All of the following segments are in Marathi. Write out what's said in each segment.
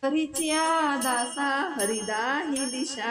हरीचिया दासा हरिदाही दिशा,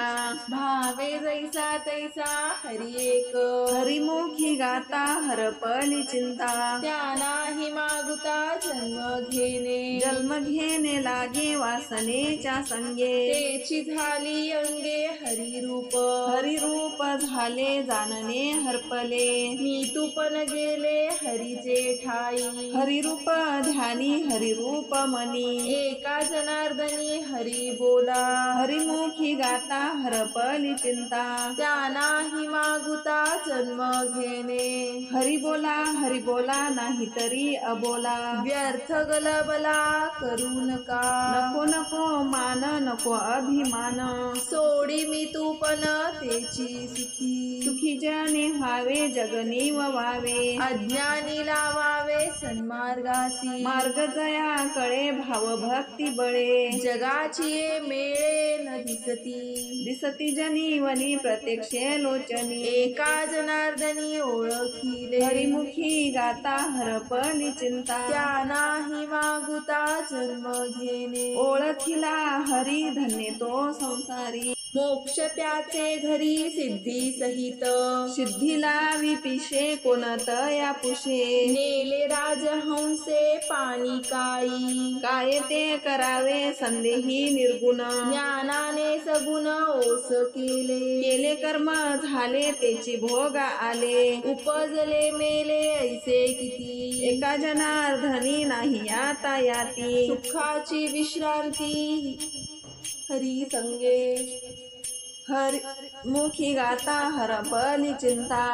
भावे जैसा तैसा हरी एक, हरिमुखी गाता हरपली चिंता, त्या नाही मागुता जन्म घेणे, जन्म घेणे लागे वासनेच्या संगे, तेची झाली अंगे हरिरूप, हरिरूप झाले जाणणे हरपले, मी तू पण गेले हरीचे ठाई, हरिरूप ध्यानी हरिरूप मनी, एका जनार्दनी हरी बोला, हरिमुखी गाता हरपली चिंता, त्या नाही मागुता जन्म घेणे, हरि बोला नाही तरी अबोला, व्यर्थ गलबला करू नका, नको नको मान नको अभिमान, सोडी मी तू पण तेची सुखी, सुखी जने व्हावे जगनी व्हावे, अज्ञानी लावावे सन्मार्गासी, मार्ग जया कळे भाव भक्ती बळे, जगाची ये मेळे न दिसती, दिसती जनीवनी प्रत्यक्षे लोचनी, एका जनार्दनी ओळखिले, हरिमुखी गाता हरपली चिंता, त्या नाही मागुता जन्म घेणे, ओळखिला हरी धन्य तो संसारी, मोक्ष त्याचे घरी सिद्धी सहित, सिद्धीला विपिशे कोणतया पुषे, नेले राजहंसे पाणी काळी, काय ते करावे संदेही निर्गुण, ज्ञानाने सगुण ओस केले, केले कर्म झाले तेची भोग आले, उपजले मेले ऐसे किती, एका जनार्दनी नाही आता याती, सुखाची विश्रांती हरी संगे, हरिमुखी गाता हरपली चिंता,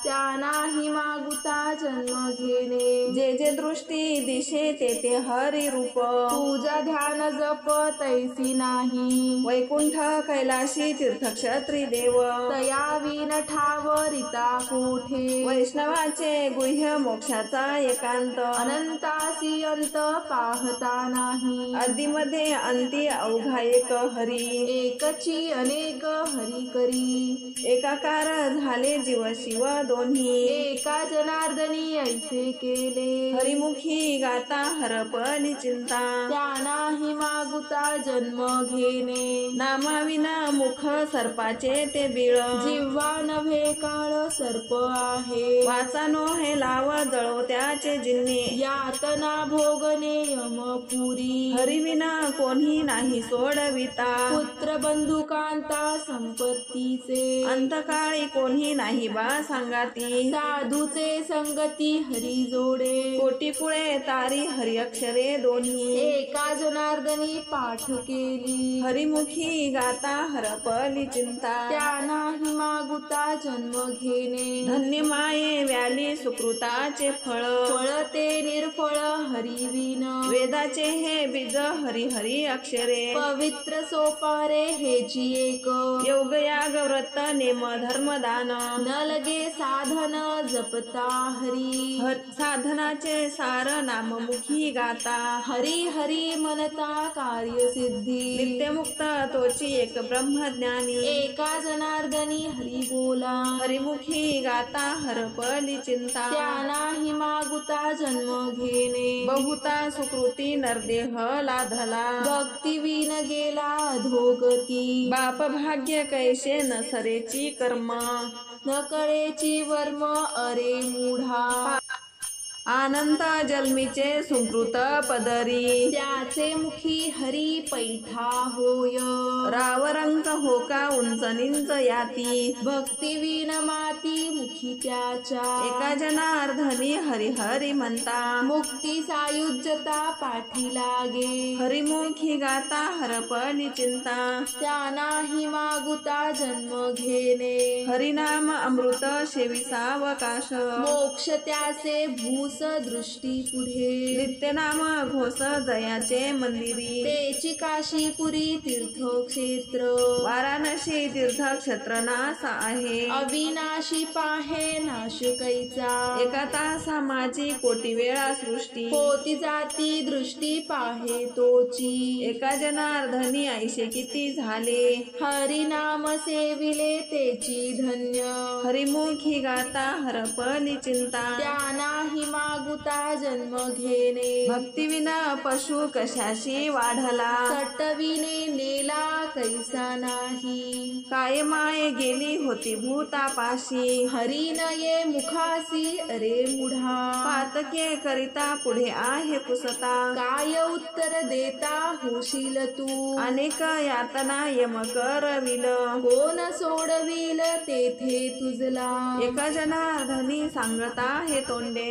त्या नाही मागुता जन्म घेणे, जे जे दृष्टी दिशे ते ते हरी रूप, तुझा ध्यान जप तैसी नाही, वैकुंठ कैलाशी तीर्थक्षत्री देव, तया विन ठाव रिता कोठे, वैष्णवाचे गुह्य मोक्षाचा एकांत, अनंतासी अंत पाहता नाही, आदीमध्ये अंती अवघा एक हरी, एकची अनेक हरी करी, एकाकार झाले जीव शिव दोन्ही, एका जनार्दनी ऐसे केले, हरिमुखी गाता हरपली चिंता, त्या नाही मागुता जन्म घेणे, नामाविना मुख सर्पाचे ते बिळ, जिव्हा नव्हे काळ सर्प आहे, वाचानो हे लाव जळो त्याचे जिन्ने, यातना भोगणे यमपुरी, हरिविना कोणी नाही सोडविता, पुत्र बंधुकांता संपत्तीचे, अंतकाळी कोणी नाही बा सांगाती, साधूचे संगती हरी जोडे, कोटी कुळे तारी हरी अक्षरे दोन्ही, एका जनार्दनी पाठ केली, हरिमुखी गाता हरपली चिंता, त्या नाही मागुता जन्म घेणे, धन्य माये व्याली सुकृताचे फळ, फळ ते निर्फळ हरिविन, वेदाचे हे बीज हरी हरी अक्षरे, पवित्र सोपारे हेची एक, योग याग व्रत नेम धर्म दान, न लगे साधन जपता हरी, साधनाचे सार नाममुखी गाता, हरी हरी म्हणता कार्यसिद्धी, नित्यमुक्त तोची एक ब्रह्मज्ञानी, एका जनार्दनी हरी बोला, हरिमुखी गाता हरपली चिंता, त्या नाही मागुता जन्म घेणे, बहुता सुकृती नरदेह लाधला, भक्ती विन गेला अधोगती, बाप भाग्य कैसे न सरेची कर्म, न कळेची वर्म अरे मूढा, अनंत जन्मीचे सुकृत पदरी, त्याचे मुखी हरी पैठा होय, रावरंक होका उंच निंच याती, भक्ती विन माती मुखी त्याच्या, एका जनार्दनी हरी हरी म्हणता, मुक्ती सायुज्यता पाठी लागे, हरिमुखी गाता हरपली चिंता, त्या नाही मागुता जन्म घेणे, हरिनाम अमृत सेविसावकाश, मोक्ष त्याचे भूस दृष्टी पुढे, नित्यनाम घोष जयाचे मंदिरी, तेची काशीपुरी तीर्थक्षेत्र, वाराणसी तीर्थक्षेत्र नास आहे, अविनाशी पाहे नाश कैचा, एका तासा माझी कोटी वेळा सृष्टी, होती जाती दृष्टी पाहे तोची, एका जनार्दनी ऐशे किती झाले, हरिनाम सेविले तेची धन्य, हरिमुखी गाता हरपली चिंता, त्या नाही मागुता जन्म घेणे भक्तिविना पशु कशाशी वाढला सटविने नेला कैसा नाही काय माये गेली होती भूतापाशी हरी नये मुखासी अरे मुढा पातके करिता पुढे आहे कुसता काय उत्तर देता होशील तू अनेक यातना यम करविल कोण सोडविल तेथे तुझला एका जनार्दनी सांगता हे तोंडे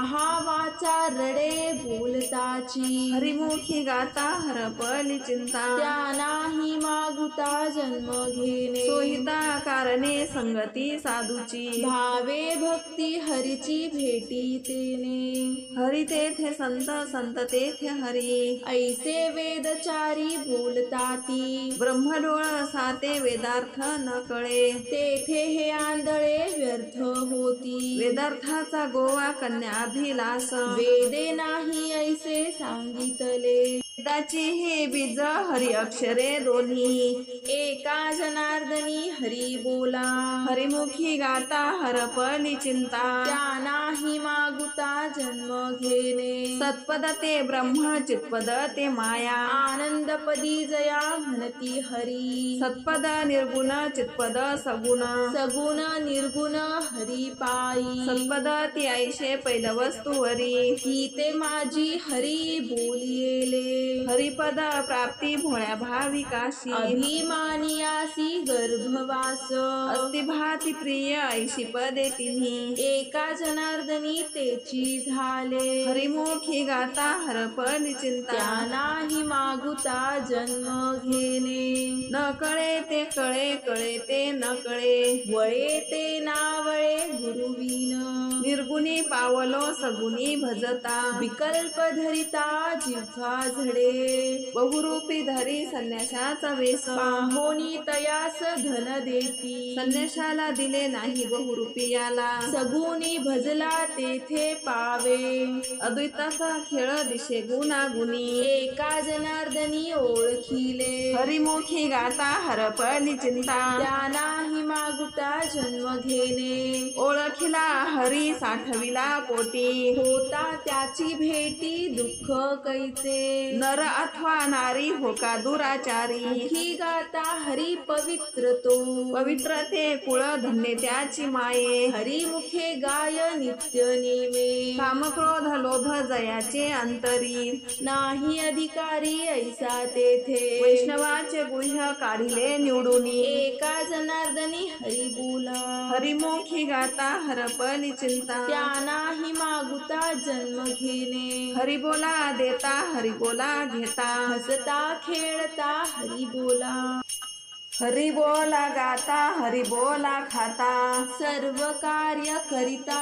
आहा वाचा रडे बोलताची हरिमुखी गाता हरपली चिंता त्या नाही मागुता जन्म घेणे सोहिता कारणे संगती साधूची भावे भक्ती हरीची भेटी तेने हरी तेथे संत संत तेथे हरी ऐसे वेदचारी बोलताती ब्रह्मडोळ साते वेदार्थ न कळे तेथे हे आंधळे व्यर्थ होती वेदार्थाचा गोवा कन्या अभिलाष वेदे नाही ऐसे सांगितले वेदाची हे बीज हरी अक्षरे दोन्ही एका जनार्दनी हरी बोला हरिमुखी गाता हरपली चिंता त्या नाही मागुता जन्म घेणे सत्पद ते ब्रह्म चित्पद ते माया आनंदपदी जया म्हणती हरी सत्पद निर्गुण चित्पद सगुण सगुण निर्गुण हरी पायी सत्पद ती ऐशे पैल वस्तूवरी ही ते माझी हरी बोलियेले हरिपद प्राप्ती भोळ्या भाविकाशी अभिमानियासी गर्भवास अस्ति भाती प्रिय ऐशी पदे तिन्ही एका जनार्दनी तेची झाले हरिमुखी गाता हरपली चिंता त्या नाही मागुता जन्म घेणे न कळे ते कळे कळे ते न कळे वळे ते नावळे गुरुविन निर्गुणी पावलो सगुणी भजता विकल्प धरिता जिव्हा झडे बहुरूपी धरी संन्याशाचा वेस पाहोनी तयास धन देती संन्याशाला दिले नाही बहुरूपी याला सगुनी भजला तेथे पावे अद्वैताचा खेळ दिशे गुणागुणी एका जनार्दनी ओळखिले हरिमुखी गाता हरपली चिंता त्या नाही मागुता जन्म घेणे ओळखिला हरी साठविला पोटी होता त्याची भेटी दुःख कैचे नर अथवा नारी हो का दुराचारी ही गाता हरी पवित्र तो पवित्र ते कुळ धन्य त्याची माये हरिमुखे गाय नित्य नेमे काम क्रोध लोभ जयाचे अंतरी नाही अधिकारी ऐसा तेथे वैष्णवाचे गुह्य काढिले निवडूनी एका जनार्दनी हरी बोला हरिमुखी गाता हरपली चिंता त्या नाही मागुता जन्म घेणे हरी बोला देता हरी बोला घेता हसता खेळता हरी बोला हरी बोला गाता हरी बोला खाता सर्व कार्य करिता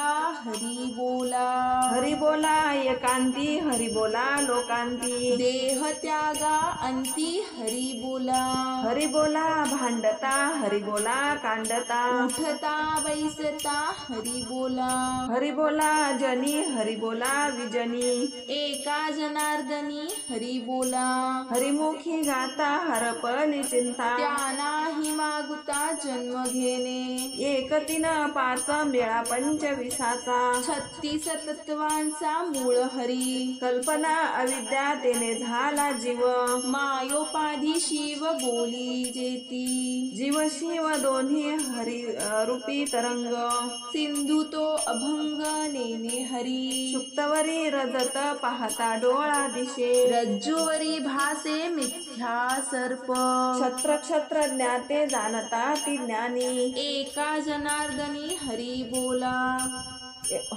हरी बोला हरी बोला एकांती हरी बोला लोकांती देह त्यागा अंती हरी बोला हरी बोला भांडता हरी बोला कांडता उठता बैसता हरी बोला हरी बोला जनी हरी बोला विजनी एका जनार्दनी हरी बोला हरिमुखी गाता हरपली चिंता त्या नाही मागुता जन्म घेणे एकतीन पाच मेळा पंचविसाचा 36 तत्वांचा मूळ हरी कल्पना अविद्या तेने झाला जीव मायोपाधी शिव बोली जेती जीव शिव दोन्ही हरी रूपी तरंग सिंधू तो अभंग नेने हरी शुक्तवरी रजत पाहता डोळा दिशे रज्जुवरी भासे मिथ्या सर्प क्षत्र क्षत्र ज्ञाते जाणता ती ज्ञानी एका जनार्दनी हरी बोला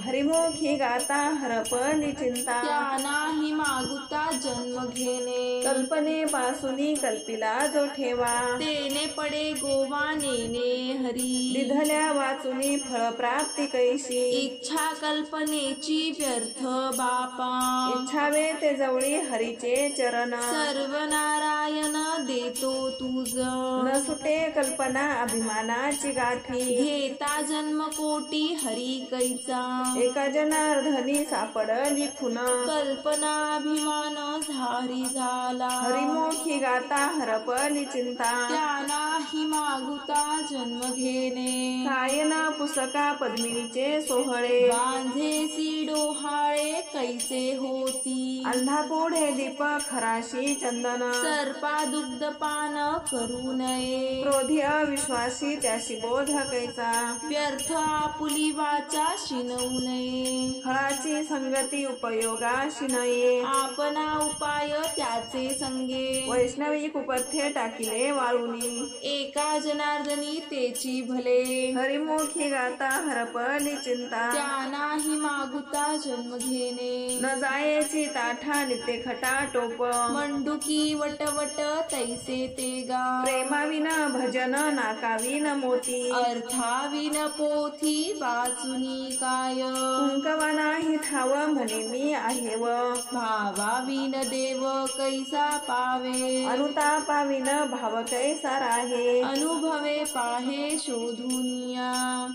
हरिमुखी गाता हरपली चिंता त्या नाही मागुता जन्म घेणे कल्पनेपासून कल्पिला जो ठेवा तेने पडे गोवा नेने हरी लिधल्या वाचुनी फळ प्राप्ती कैशी इच्छा कल्पनेची व्यर्थ बापा इच्छावे ते जवळी हरीचे चरण सर्व नारायण देतो तुझ न सुटे कल्पना अभिमानाची गाठी घेता जन्म कोटी हरी कैचा एका जनार्दनी सापडली खुन कल्पना अभिमान झारी झाला हरिमुखी गाता हरपली चिंता त्या नाही मागुता जन्म घेणे कायना पुसका पद्मिनीचे सोहळे बांधेसी डोहाळे कैसे होती अंधा पुढे दीप खराशी चंदन सर्पा दुग्ध पान करू नये क्रोधी अविश्वासी त्याशी बोध कैसा व्यर्थ आपुली वाचा शिनवू नये फळाची संगती उपयोगाशी नये आपणा उपाय त्याचे संगे वैष्णवी कुपथ्ये टाकिले वाळुनी एका जनार्दनी तेची भले हरिमुखी गाता हरपली चिंता त्या नाही मागुता जन्म घेणे न जायची ताठा नित्य खटा टोप मंडुकी वटवट तैसे ते गा प्रेमाविन भजन नाकाविन मोती अर्थाविन पोथी वाचुनी काय कुंकवा नाही ठाव म्हणे मी आहे व भावाविन देव कैसा पावे अनुतापाविन भाव कैसा राहे अनुभवे पाहे शोधुनिया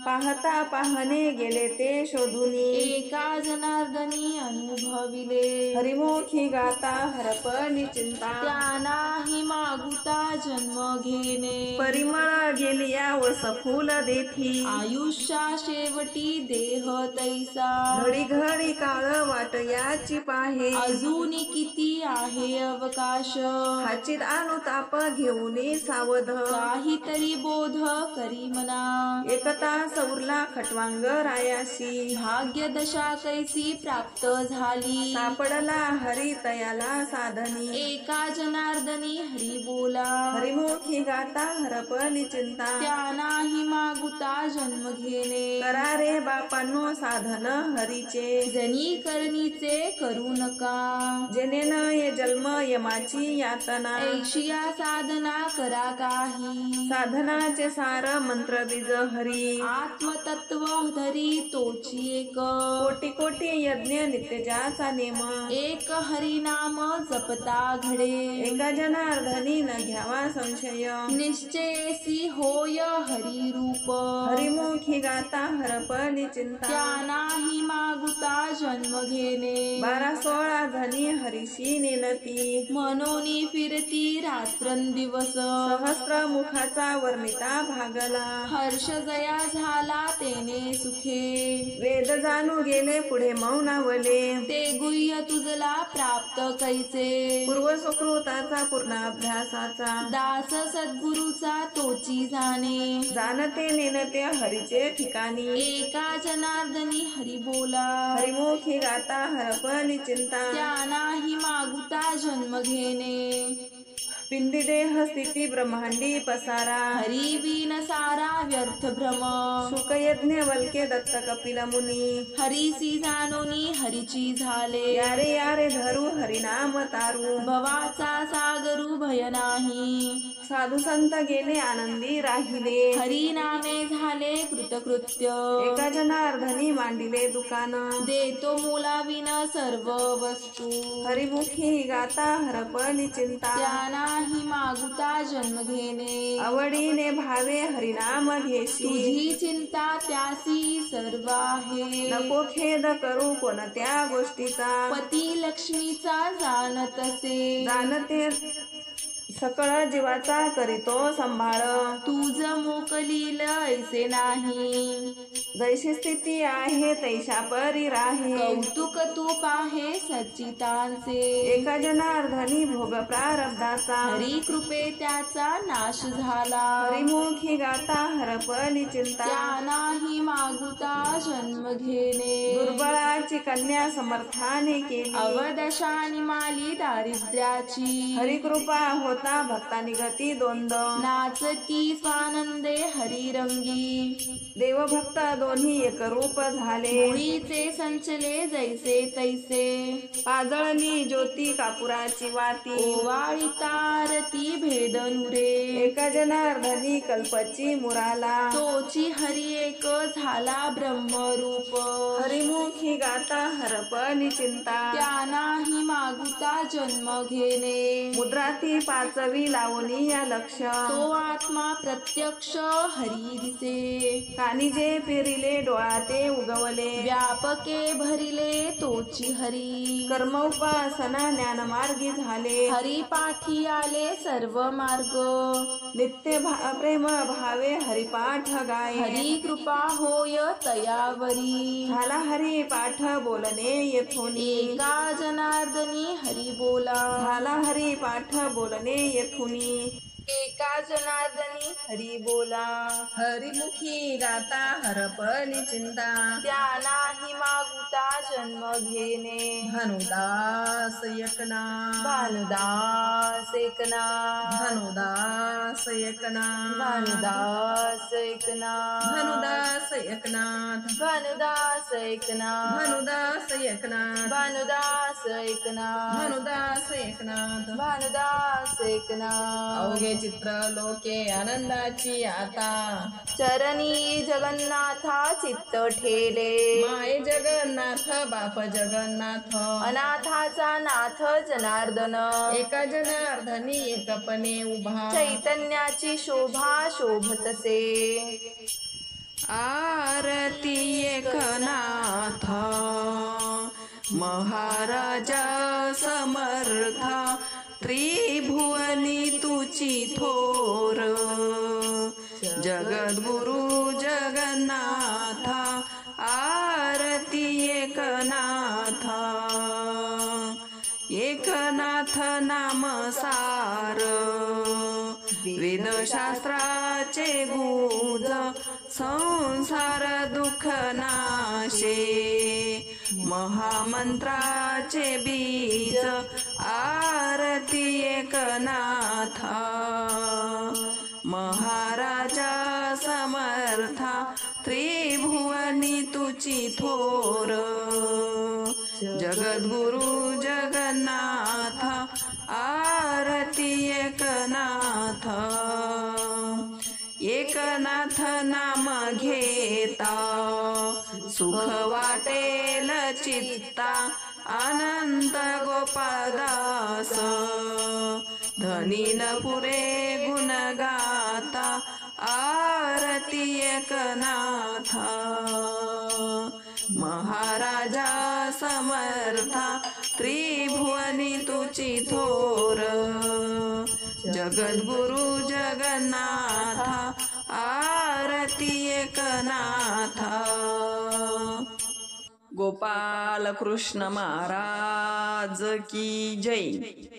पाहता पाहणे गेले ते शोधुनी एका जनार्दनी अनुभविले हरिमुखी गाता हरपली चिंता त्या नाही मागुता जन्म घेणे परिमळ गेलिया व सफूल देठी आयुष्या शेवटी देह तैसा घडी घडी काळ वाट याची पाहे अजूनी किती आहे अवकाश हाचीत अनुताप घेऊनी सावध काहीतरी बोध करी मना एकता सौरला खटवांग रायाशी भाग्य दशा कैसी प्राप्त झाली सापडला हरी तयाला साधनी एका जनार्दनी हरी बोला हरिमुखी गाता हरपली चिंता त्या नाही मागुता जन्म घेणे करा रे बापांनो साधन हरीचे जनी करणीचे करू नका जेने न ये जन्म यमाची यातना ऐशिया साधना करा काही साधनाचे सार मंत्र बीज हरी आत्मतत्व धरी तोची एक कोटी कोटी यज्ञ नित्य ज्याचा नेम एक हरिनाम जपता घडे एका जनार्दनी न घ्यावा संशय निश्चयसी होय हरी रूप हरिमुखी गाता हरपली चिंता त्या नाही मागुता जन्म घेणे 12-16 धनी हरीशी नेनती मनोनी फिरती रात्रंदिवस सहस्र मुखाचा वर्णिता भागला हर्ष जया झाला तेने सुखे वेद जाणू गेले पुढे मौनावले ते गुह्य तुझला प्राप्त कैसे पूर्व सुकृताचा पूर्ण अभ्यासाचा दास सद्गुरूचा तोची जाणे जाणते नेनते हरीचे ठिकाणी एका जनार्दनी हरी बोला हरिमुखी गाता हरपली चिंता त्या नाही मागुता जन्म घेणे पिंडी देह स्थिती ब्रह्मांडी पसारा हरी बिन सारा व्यर्थ भ्रम शुकयज्ञ वल्के दत्त कपिल मुनी हरीसी जाणोनी हरीची झाले यारे यारे धरू हरिनाम तारू भवाचा सागरू भय नाही साधू संत गेले आनंदी राहिले हरी नामे झाले कृतकृत्य एका जनार्दनी मांडिले दुकान देतो मुलाविन सर्व वस्तू हरिमुखी गाता हरपली चिंता त्या नाही मागुता जन्म घेणे आवडीने भावे हरिनाम घेशी तुझी चिंता त्यासी सर्व आहे नको खेद करू कोणत्या गोष्टीचा पती लक्ष्मीचा जाणतसे जाणते सकळ जीवाचा करीतो सांभाळ तुझ मोकलील ऐसे नाही जैशी स्थिती आहे तैशा परी राहे कौतुक तू पाहे सच्चितांचे एका जनार्दनी भोग प्रारब्धाचा हरी कृपे त्याचा नाश झाला हरिमुखी गाता हरपली चिंता त्या नाही मागुता जन्म घेणे दुर्बळाची कन्या समर्थाने केली अवदशानी माली दारिद्र्याची हरिकृपा होता भक्तानी गती द्वंद नाचती स्वानंदे हरिरंगी देवभक्त दोन्ही एकरूप झाले मुळीचे संचले जैसे तैसे पाजळली ज्योती कापुराची वाती ओवाळीतारती भेदनुरे एका जनार्दनी कल्पची मुराला तोची हरी एक झाला ब्रह्मरूप हरिमुखी गाता हरपली चिंता त्या नाही मागुता जन्म घेणे मुद्राती पाद वाचवी लावणी या लक्ष तो आत्मा प्रत्यक्ष हरी दिसे कानी जे पेरिले डोळा ते उगवले व्यापके भरिले तोची हरी कर्म उपासना ज्ञान मार्गी झाले हरी पाठी आले सर्व मार्ग नित्य प्रेम भावे हरिपाठ गाय हरी कृपा होय तयावरी झाला हरी पाठ बोलणे येथोनी एका जनार्दनी हरी बोला झाला हरी पाठ बोलणे येथुनी एका जनार्दनी हरी बोला हरिमुखी गाता हरपली चिंता त्या नाही मागुता जन्म घेणे धनुदास एकना भानुदास एकना धनुदास एकना भानुदास एकना धनुदास एकनाथ भानुदास एकना धनुदास एकनाथ भानुदास एकना धनुदास एकनाथ भानुदास एकना अवघे चित्र लोके आनंदाची आता चरणी जगन्नाथा चित्त ठेले माय जगन्नाथ बाप जगन्नाथ अनाथाचा नाथ जनार्दन एका जनार्दनी एकपणे उभा चैतन्याची शोभा शोभतसे आरती एकनाथ महाराजा समर्था त्रिभुवनी तुची थोर जगद्गुरु जगन्नाथा आरती एकनाथ एकनाथ नाम सार वेदशास्त्राचे गुज संसार दुःख नाशे महामंत्राचे बीज आरती एकनाथ महाराजा समर्था त्रिभुवनी तुची थोर जगद्गुरु जगन्नाथ आरती एकनाथ एकनाथ नाम घेता सुख वाटेल चित्ता अनंत गोपाळदास धनी न पुरे गुण गाता आरती एकनाथ महाराजा समर्था त्रिभुवनी तुची थोर जगद्गुरु जगन्नाथ आरती एकनाथ गोपाल कृष्ण महाराज की जय।